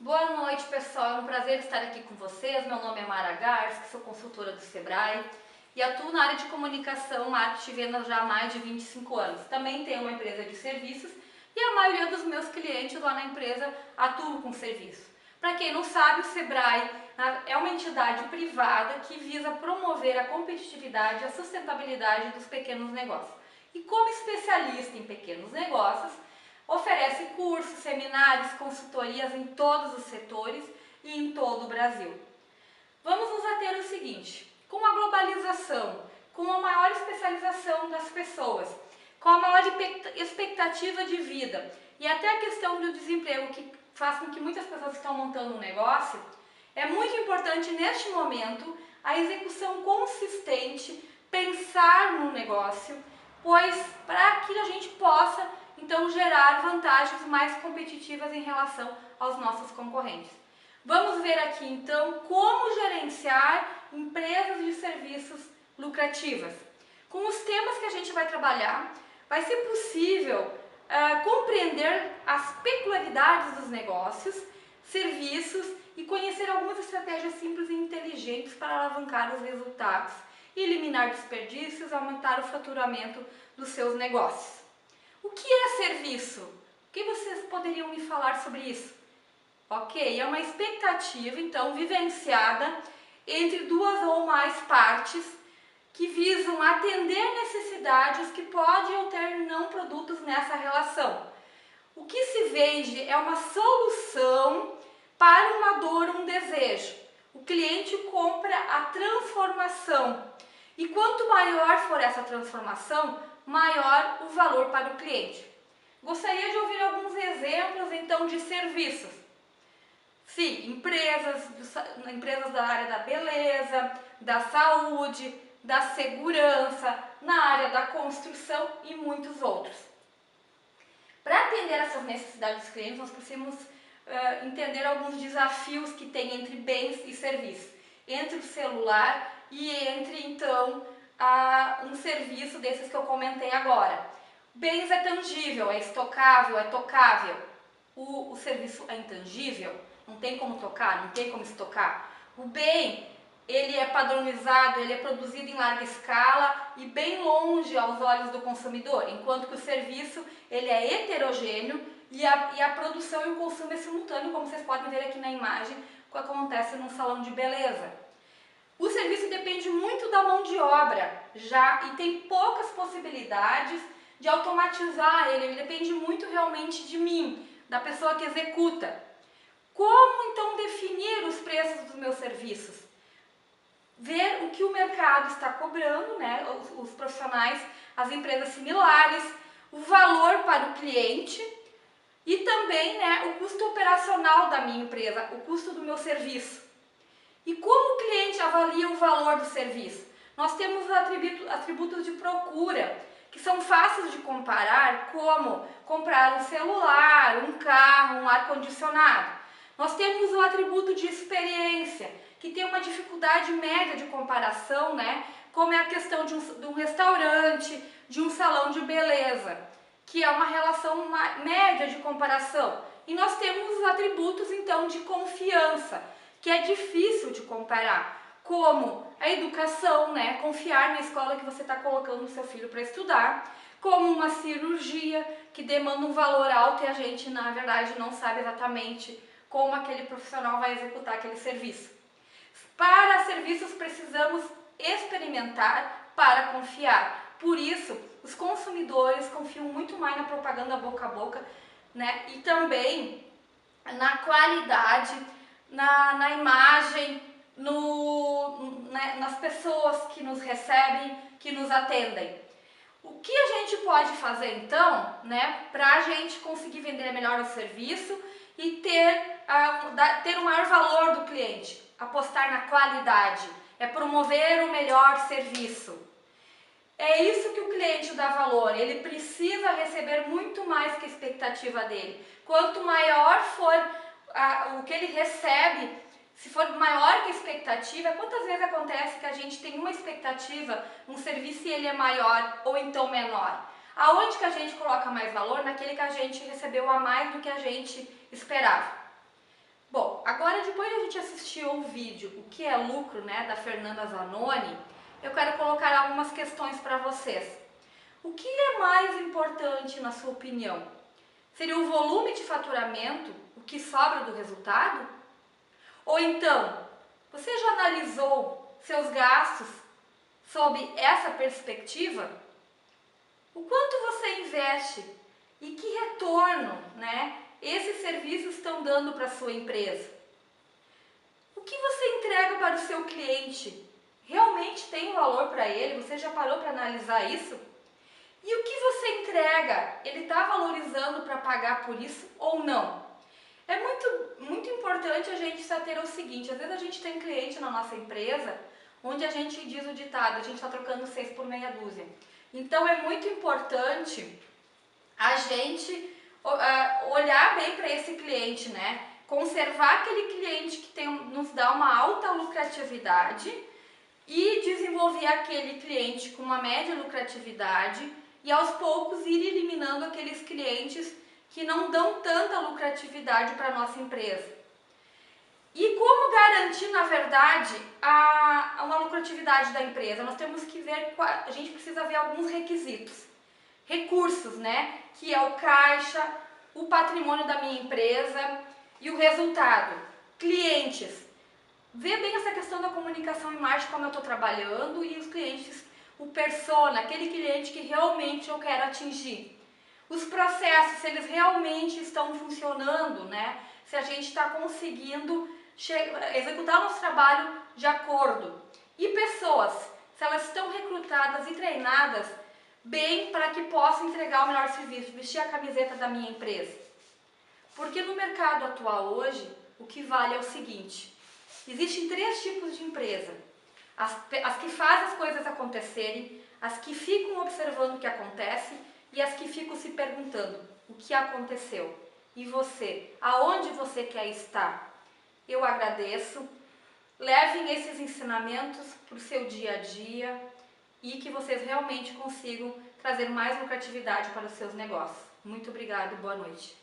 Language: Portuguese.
Boa noite, pessoal. É um prazer estar aqui com vocês. Meu nome é Mara Garcia, sou consultora do Sebrae e atuo na área de comunicação, marketing e vendas já há mais de 25 anos. Também tenho uma empresa de serviços e a maioria dos meus clientes lá na empresa atuam com serviço. Para quem não sabe, o Sebrae é uma entidade privada que visa promover a competitividade e a sustentabilidade dos pequenos negócios. E como especialista em pequenos negócios, oferece cursos, seminários, consultorias em todos os setores e em todo o Brasil. Vamos nos ater ao seguinte: com a globalização, com a maior especialização das pessoas, com a maior expectativa de vida e até a questão do desemprego que faz com que muitas pessoas estão montando um negócio, é muito importante neste momento a execução consistente, pensar no negócio, pois para que a gente possa então gerar vantagens mais competitivas em relação aos nossos concorrentes. Vamos ver aqui então como gerenciar empresas de serviços lucrativas. Com os temas que a gente vai trabalhar, vai ser possível compreender as peculiaridades dos negócios, serviços e conhecer algumas estratégias simples e inteligentes para alavancar os resultados, eliminar desperdícios, aumentar o faturamento dos seus negócios. O que é serviço? O que vocês poderiam me falar sobre isso? Ok, é uma expectativa, então, vivenciada entre duas ou mais partes que visam atender necessidades que podem ou ter não produtos nessa relação. O que se vende é uma solução para uma dor ou um desejo. O cliente compra a transformação. E quanto maior for essa transformação, maior o valor para o cliente. Gostaria de ouvir alguns exemplos então de serviços. Sim, empresas da área da beleza, da saúde, da segurança, na área da construção e muitos outros. Para atender essas necessidades dos clientes, nós precisamos entender alguns desafios que tem entre bens e serviços, entre o celular e entre então um serviço desses que eu comentei agora. Bens é tangível, é estocável, é tocável. O serviço é intangível, não tem como tocar, não tem como estocar. O bem, ele é padronizado, ele é produzido em larga escala e bem longe aos olhos do consumidor, enquanto que o serviço, ele é heterogêneo e a produção e o consumo é simultâneo, como vocês podem ver aqui na imagem, que acontece num salão de beleza. O serviço depende muito da mão de obra e tem poucas possibilidades de automatizar ele depende muito realmente de mim, da pessoa que executa. Como então definir os preços dos meus serviços? Ver o que o mercado está cobrando, né, os profissionais, as empresas similares, o valor para o cliente e também, né, o custo operacional da minha empresa, o custo do meu serviço. E como o cliente avalia o valor do serviço? Nós temos atributos de procura, que são fáceis de comparar, como comprar um celular, um carro, um ar-condicionado. Nós temos o atributo de experiência, que tem uma dificuldade média de comparação, né? Como é a questão de um restaurante, de um salão de beleza, que é uma relação média de comparação. E nós temos os atributos, então, de confiança, que é difícil de comparar, como a educação, né? Confiar na escola que você está colocando o seu filho para estudar, como uma cirurgia que demanda um valor alto e a gente, na verdade, não sabe exatamente como aquele profissional vai executar aquele serviço. Para serviços precisamos experimentar para confiar. Por isso, os consumidores confiam muito mais na propaganda boca a boca, né? E também na qualidade, na imagem, nas pessoas que nos recebem, que nos atendem. O que a gente pode fazer então, né, para a gente conseguir vender melhor o serviço e ter o maior valor do cliente? Apostar na qualidade, é promover o melhor serviço. É isso que o cliente dá valor, ele precisa receber muito mais que a expectativa dele. Quanto maior for o que ele recebe, se for maior que a expectativa, quantas vezes acontece que a gente tem uma expectativa, um serviço e ele é maior ou então menor? Aonde que a gente coloca mais valor? Naquele que a gente recebeu a mais do que a gente esperava. Bom, agora depois de a gente assistir o vídeo O que é lucro, né, da Fernanda Zanoni, eu quero colocar algumas questões para vocês. O que é mais importante na sua opinião? Seria o volume de faturamento, o que sobra do resultado? Ou então, você já analisou seus gastos sob essa perspectiva? O quanto você investe e que retorno, né, esses serviços estão dando para a sua empresa? O que você entrega para o seu cliente realmente tem valor para ele? Você já parou para analisar isso? E o que você entrega, ele está valorizando para pagar por isso ou não? É muito importante a gente saber o seguinte, às vezes a gente tem cliente na nossa empresa onde a gente diz o ditado, a gente está trocando 6 por meia dúzia. Então é muito importante a gente olhar bem para esse cliente, né? Conservar aquele cliente que nos dá uma alta lucratividade e desenvolver aquele cliente com uma média lucratividade e aos poucos ir eliminando aqueles clientes que não dão tanta lucratividade para a nossa empresa. E como garantir, na verdade, uma lucratividade da empresa? Nós temos que ver, a gente precisa ver alguns requisitos. Recursos, né? Que é o caixa, o patrimônio da minha empresa e o resultado. Clientes. Ver bem essa questão da comunicação e marketing, como eu estou trabalhando, e os clientes, o persona, aquele cliente que realmente eu quero atingir. Os processos, se eles realmente estão funcionando, né? Se a gente está conseguindo executar o nosso trabalho de acordo. E pessoas, se elas estão recrutadas e treinadas bem para que possam entregar o melhor serviço, vestir a camiseta da minha empresa. Porque no mercado atual hoje, o que vale é o seguinte: existem 3 tipos de empresa. As que fazem as coisas acontecerem, as que ficam observando o que acontece e as que ficam se perguntando o que aconteceu. E você, aonde você quer estar? Eu agradeço. Levem esses ensinamentos para o seu dia a dia e que vocês realmente consigam trazer mais lucratividade para os seus negócios. Muito obrigada e boa noite.